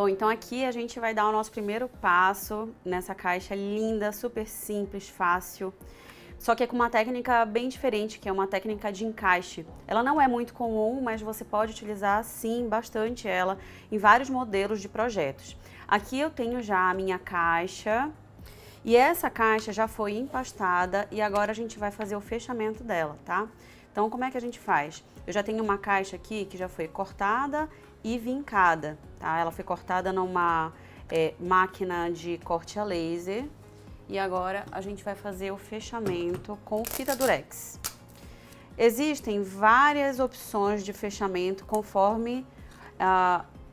Bom, então aqui a gente vai dar o nosso primeiro passo nessa caixa linda, super simples, fácil. Só que é com uma técnica bem diferente, que é uma técnica de encaixe. Ela não é muito comum, mas você pode utilizar sim bastante ela em vários modelos de projetos. Aqui eu tenho já a minha caixa e essa caixa já foi empastada e agora a gente vai fazer o fechamento dela, tá? Então como é que a gente faz? Eu já tenho uma caixa aqui que já foi cortada e vincada, tá? Ela foi cortada numa máquina de corte a laser. E agora a gente vai fazer o fechamento com fita durex. Existem várias opções de fechamento conforme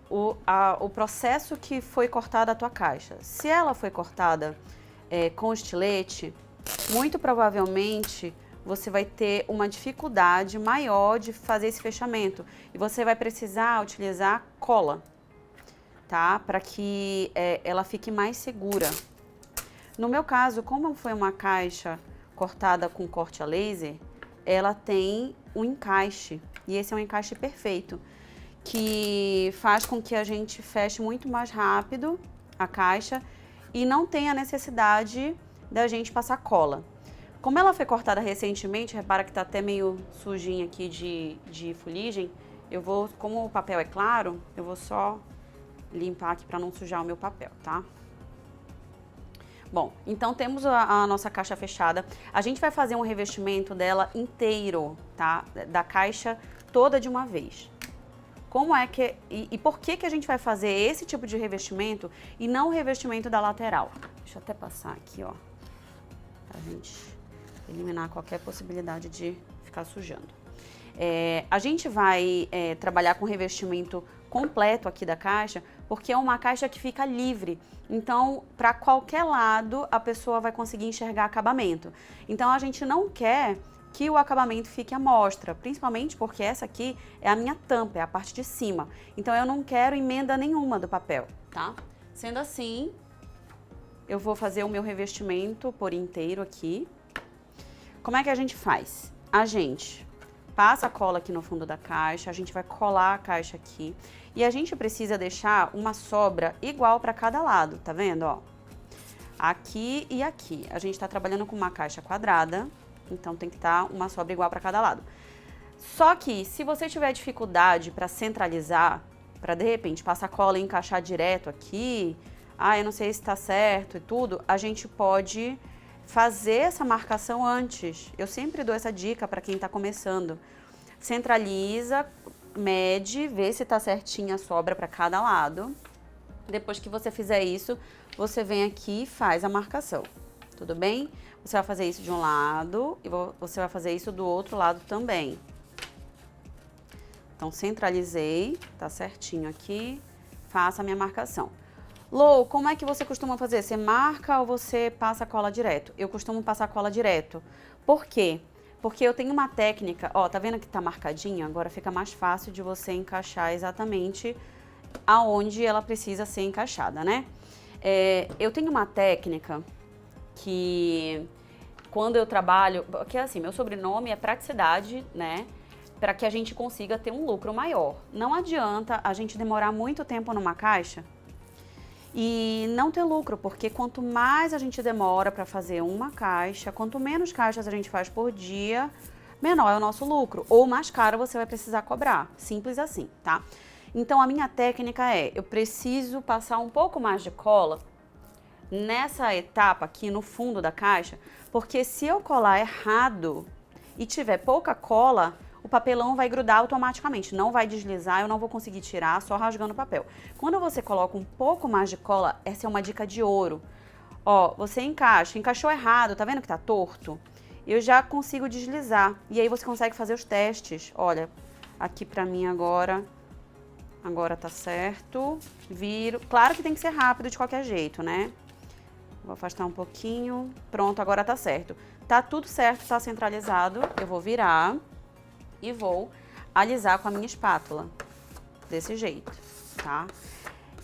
o processo que foi cortada a tua caixa. Se ela foi cortada com estilete, muito provavelmente você vai ter uma dificuldade maior de fazer esse fechamento. E você vai precisar utilizar cola, tá? Para que ela fique mais segura. No meu caso, como foi uma caixa cortada com corte a laser, ela tem um encaixe, e esse é um encaixe perfeito, que faz com que a gente feche muito mais rápido a caixa e não tenha necessidade da gente passar cola. Como ela foi cortada recentemente, repara que tá até meio sujinha aqui de fuligem, como o papel é claro, eu vou só limpar aqui para não sujar o meu papel, tá? Bom, então temos a nossa caixa fechada. A gente vai fazer um revestimento dela inteiro, tá? Da caixa toda de uma vez. Como é que... E por que a gente vai fazer esse tipo de revestimento e não o revestimento da lateral? Deixa eu até passar aqui, ó. Pra gente eliminar qualquer possibilidade de ficar sujando. A gente vai trabalhar com revestimento completo aqui da caixa, porque é uma caixa que fica livre. Então, para qualquer lado, a pessoa vai conseguir enxergar acabamento. Então, a gente não quer que o acabamento fique à mostra, principalmente porque essa aqui é a minha tampa, é a parte de cima. Então, eu não quero emenda nenhuma do papel, tá? Sendo assim, eu vou fazer o meu revestimento por inteiro aqui. Como é que a gente faz? A gente passa a cola aqui no fundo da caixa, a gente vai colar a caixa aqui e a gente precisa deixar uma sobra igual para cada lado, tá vendo, ó? Aqui e aqui. A gente tá trabalhando com uma caixa quadrada, então tem que estar uma sobra igual para cada lado. Só que se você tiver dificuldade para centralizar, para de repente passar cola e encaixar direto aqui, eu não sei se tá certo e tudo, a gente pode fazer essa marcação antes. Eu sempre dou essa dica para quem está começando. Centraliza, mede, vê se está certinha a sobra para cada lado. Depois que você fizer isso, você vem aqui e faz a marcação. Tudo bem? Você vai fazer isso de um lado e você vai fazer isso do outro lado também. Então, centralizei, tá certinho aqui, faça a minha marcação. Lou, como é que você costuma fazer? Você marca ou você passa a cola direto? Eu costumo passar a cola direto. Por quê? Porque eu tenho uma técnica, ó, tá vendo que tá marcadinho? Agora fica mais fácil de você encaixar exatamente aonde ela precisa ser encaixada, né? Eu tenho uma técnica que quando eu trabalho, que é assim, meu sobrenome é praticidade, né? Para que a gente consiga ter um lucro maior. Não adianta a gente demorar muito tempo numa caixa e não ter lucro, porque quanto mais a gente demora para fazer uma caixa, quanto menos caixas a gente faz por dia, menor é o nosso lucro, ou mais caro você vai precisar cobrar, simples assim, tá? Então a minha técnica eu preciso passar um pouco mais de cola nessa etapa aqui no fundo da caixa, porque se eu colar errado e tiver pouca cola, o papelão vai grudar automaticamente, não vai deslizar, eu não vou conseguir tirar só rasgando o papel. Quando você coloca um pouco mais de cola, essa é uma dica de ouro. Ó, você encaixou errado, tá vendo que tá torto? Eu já consigo deslizar, e aí você consegue fazer os testes. Olha, aqui pra mim agora tá certo, viro. Claro que tem que ser rápido de qualquer jeito, né? Vou afastar um pouquinho, pronto, agora tá certo. Tá tudo certo, tá centralizado, eu vou virar e vou alisar com a minha espátula, desse jeito, tá?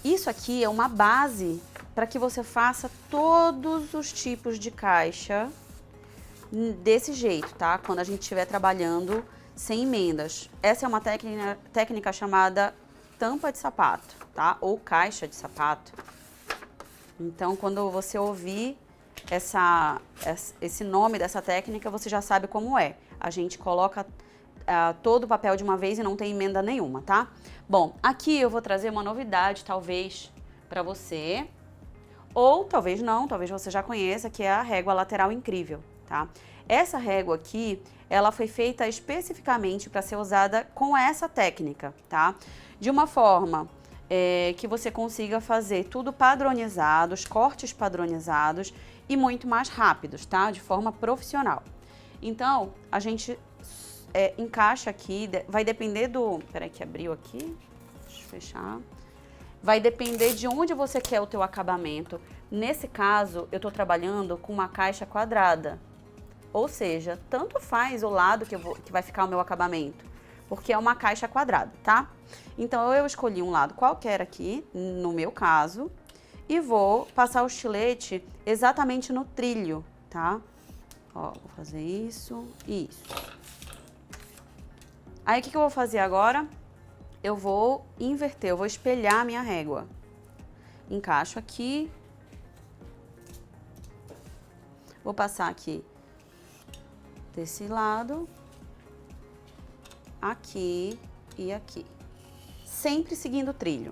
Isso aqui é uma base para que você faça todos os tipos de caixa desse jeito, tá? Quando a gente estiver trabalhando sem emendas. Essa é uma técnica chamada tampa de sapato, tá? Ou caixa de sapato. Então, quando você ouvir esse nome dessa técnica, você já sabe como é. A gente coloca todo o papel de uma vez e não tem emenda nenhuma, tá? Bom, aqui eu vou trazer uma novidade, talvez, para você. Ou talvez não, talvez você já conheça, que é a régua lateral incrível, tá? Essa régua aqui, ela foi feita especificamente para ser usada com essa técnica, tá? De uma forma que você consiga fazer tudo padronizado, os cortes padronizados e muito mais rápidos, tá? De forma profissional. Então, a gente encaixa aqui, vai depender do... Peraí que abriu aqui, deixa eu fechar. Vai depender de onde você quer o teu acabamento. Nesse caso, eu tô trabalhando com uma caixa quadrada. Ou seja, tanto faz o lado que vai ficar o meu acabamento, porque é uma caixa quadrada, tá? Então, eu escolhi um lado qualquer aqui, no meu caso, e vou passar o estilete exatamente no trilho, tá? Ó, vou fazer isso e isso. Aí, o que eu vou fazer agora? Eu vou inverter, eu vou espelhar a minha régua. Encaixo aqui. Vou passar aqui desse lado, aqui e aqui. Sempre seguindo o trilho.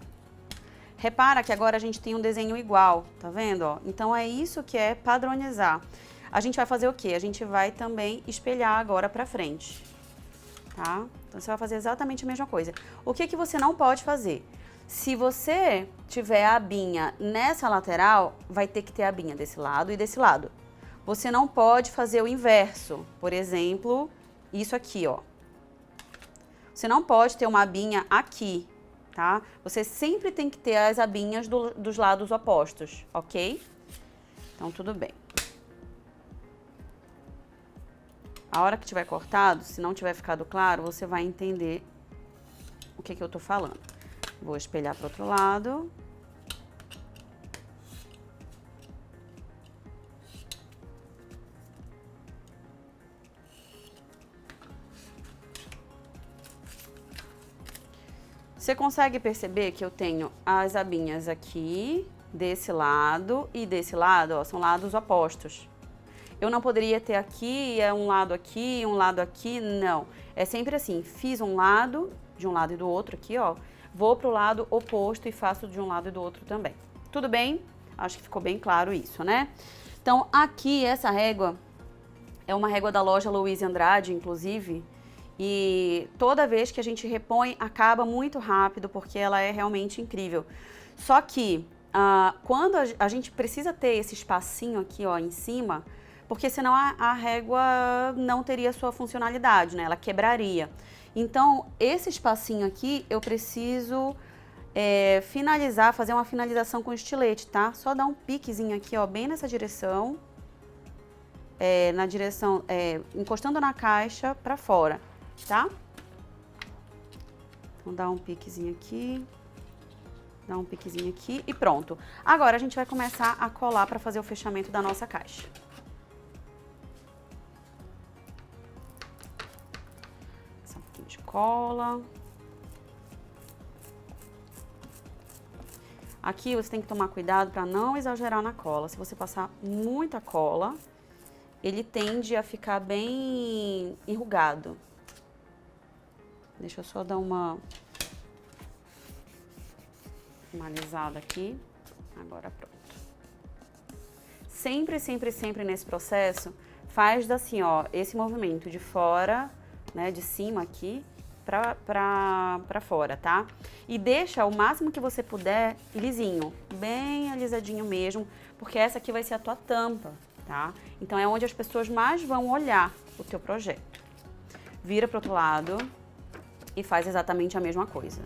Repara que agora a gente tem um desenho igual, tá vendo? Ó? Então, é isso que é padronizar. A gente vai fazer o quê? A gente vai também espelhar agora pra frente, tá? Então, você vai fazer exatamente a mesma coisa. O que você não pode fazer? Se você tiver a abinha nessa lateral, vai ter que ter a abinha desse lado e desse lado. Você não pode fazer o inverso. Por exemplo, isso aqui, ó. Você não pode ter uma abinha aqui, tá? Você sempre tem que ter as abinhas dos lados opostos, ok? Então, tudo bem. A hora que tiver cortado, se não tiver ficado claro, você vai entender o que eu tô falando. Vou espelhar para o outro lado. Você consegue perceber que eu tenho as abinhas aqui, desse lado e desse lado, ó, são lados opostos. Eu não poderia ter aqui, um lado aqui, um lado aqui, não. É sempre assim, fiz um lado, de um lado e do outro aqui, ó. Vou pro lado oposto e faço de um lado e do outro também. Tudo bem? Acho que ficou bem claro isso, né? Então, aqui, essa régua é uma régua da loja Louise Andrade, inclusive. E toda vez que a gente repõe, acaba muito rápido, porque ela é realmente incrível. Só que, quando a gente precisa ter esse espacinho aqui, ó, em cima, porque senão a régua não teria sua funcionalidade, né? Ela quebraria. Então, esse espacinho aqui, eu preciso finalizar, fazer uma finalização com estilete, tá? Só dar um piquezinho aqui, ó, bem nessa direção. Na direção, encostando na caixa pra fora, tá? Então, dá um piquezinho aqui. Dá um piquezinho aqui e pronto. Agora, a gente vai começar a colar pra fazer o fechamento da nossa caixa. De cola. Aqui você tem que tomar cuidado para não exagerar na cola. Se você passar muita cola, ele tende a ficar bem enrugado. Deixa eu só dar uma alisada aqui. Agora pronto. Sempre, sempre, sempre nesse processo, faz assim, ó, esse movimento de fora, né, de cima aqui pra fora, tá? E deixa o máximo que você puder lisinho, bem alisadinho mesmo, porque essa aqui vai ser a tua tampa, tá? Então é onde as pessoas mais vão olhar o teu projeto. Vira pro outro lado e faz exatamente a mesma coisa.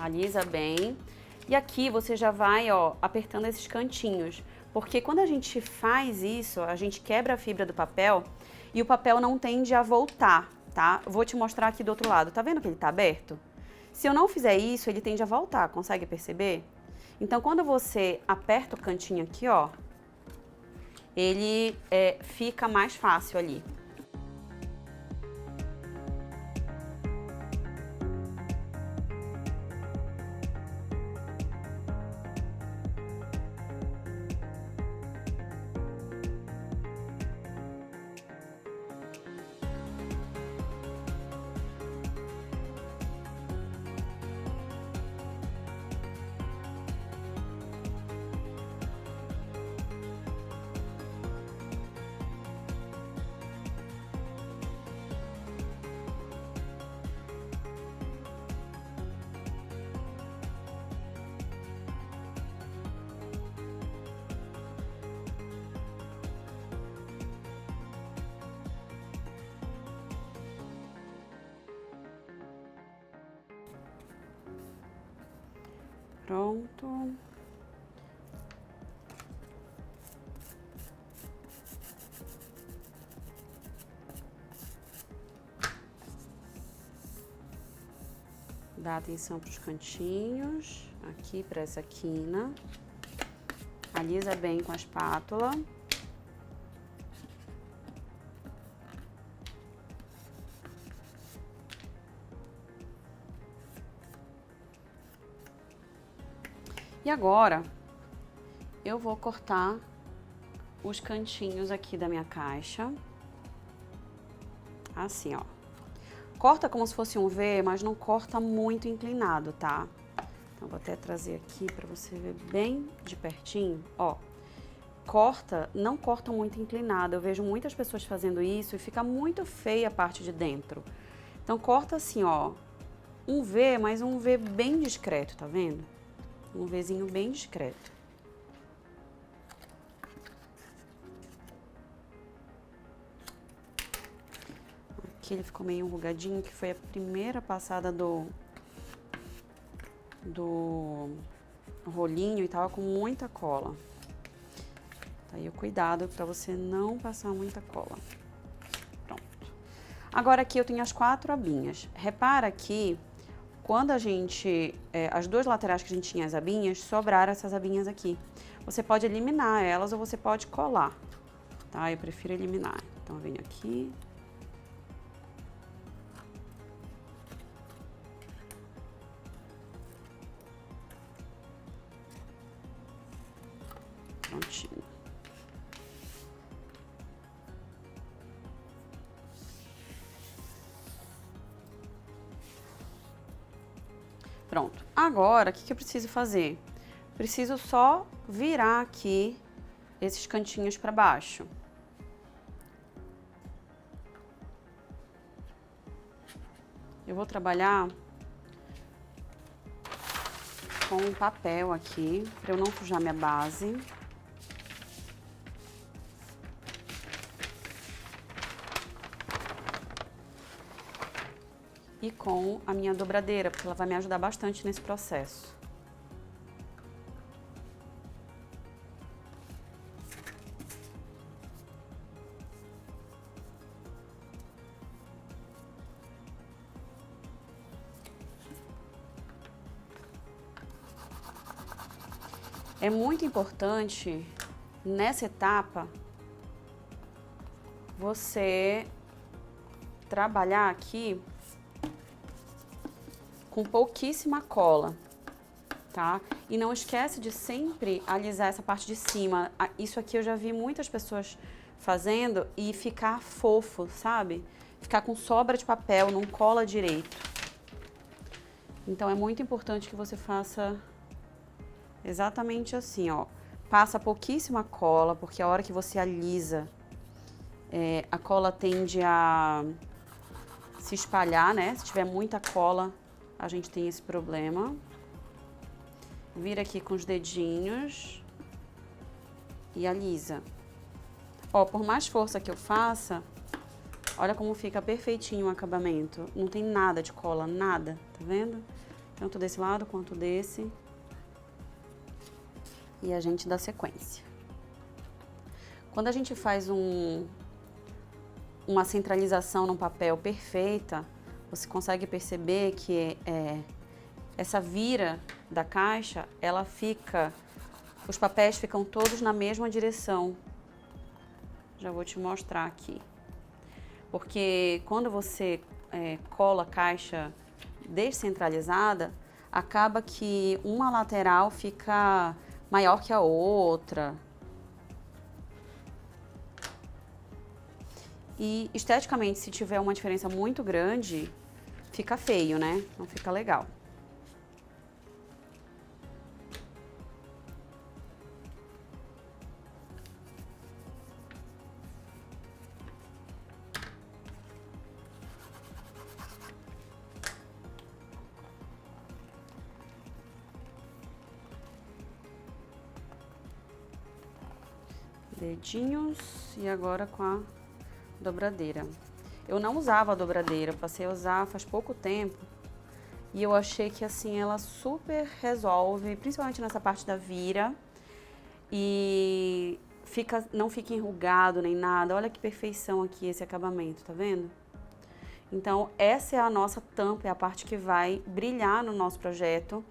Alisa bem. E aqui você já vai, ó, apertando esses cantinhos. Porque quando a gente faz isso, a gente quebra a fibra do papel e o papel não tende a voltar, tá? Vou te mostrar aqui do outro lado. Tá vendo que ele tá aberto? Se eu não fizer isso, ele tende a voltar, consegue perceber? Então, quando você aperta o cantinho aqui, ó, ele fica mais fácil ali. Pronto. Dá atenção para os cantinhos, aqui para essa quina. Alisa bem com a espátula. E agora, eu vou cortar os cantinhos aqui da minha caixa. Assim, ó. Corta como se fosse um V, mas não corta muito inclinado, tá? Então, vou até trazer aqui pra você ver bem de pertinho, ó. Corta, não corta muito inclinado. Eu vejo muitas pessoas fazendo isso e fica muito feia a parte de dentro. Então, corta assim, ó. Um V, mas um V bem discreto, tá vendo? Um Vzinho bem discreto. Aqui ele ficou meio enrugadinho, que foi a primeira passada do rolinho e tava com muita cola. Tá aí o cuidado pra você não passar muita cola. Pronto. Agora aqui eu tenho as 4 abinhas. Repara que quando a gente, as duas laterais que a gente tinha as abinhas, sobraram essas abinhas aqui. Você pode eliminar elas ou você pode colar, tá? Eu prefiro eliminar. Então, eu venho aqui. Prontinho. Pronto. Agora, o que eu preciso fazer? Preciso só virar aqui esses cantinhos para baixo. Eu vou trabalhar com um papel aqui, para eu não sujar minha base. E com a minha dobradeira, porque ela vai me ajudar bastante nesse processo. É muito importante, nessa etapa, você trabalhar aqui com pouquíssima cola, tá? E não esquece de sempre alisar essa parte de cima. Isso aqui eu já vi muitas pessoas fazendo e ficar fofo, sabe? Ficar com sobra de papel, não cola direito. Então é muito importante que você faça exatamente assim, ó. Passa pouquíssima cola, porque a hora que você alisa, a cola tende a se espalhar, né? Se tiver muita cola, a gente tem esse problema. Vira aqui com os dedinhos e alisa. Ó, por mais força que eu faça, olha como fica perfeitinho o acabamento. Não tem nada de cola, nada, tá vendo? Tanto desse lado quanto desse. E a gente dá sequência. Quando a gente faz uma centralização no papel perfeita, você consegue perceber que essa vira da caixa, ela fica, os papéis ficam todos na mesma direção. Já vou te mostrar aqui. Porque quando você cola a caixa descentralizada, acaba que uma lateral fica maior que a outra. E esteticamente, se tiver uma diferença muito grande, fica feio, né? Não fica legal. Dedinhos e agora com a dobradeira. Eu não usava a dobradeira, eu passei a usar faz pouco tempo e eu achei que assim ela super resolve, principalmente nessa parte da vira, e não fica enrugado nem nada. Olha que perfeição aqui esse acabamento, tá vendo? Então essa é a nossa tampa, é a parte que vai brilhar no nosso projeto.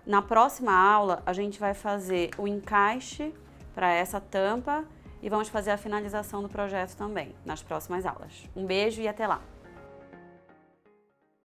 Na próxima aula a gente vai fazer o encaixe para essa tampa e vamos fazer a finalização do projeto também, nas próximas aulas. Um beijo e até lá!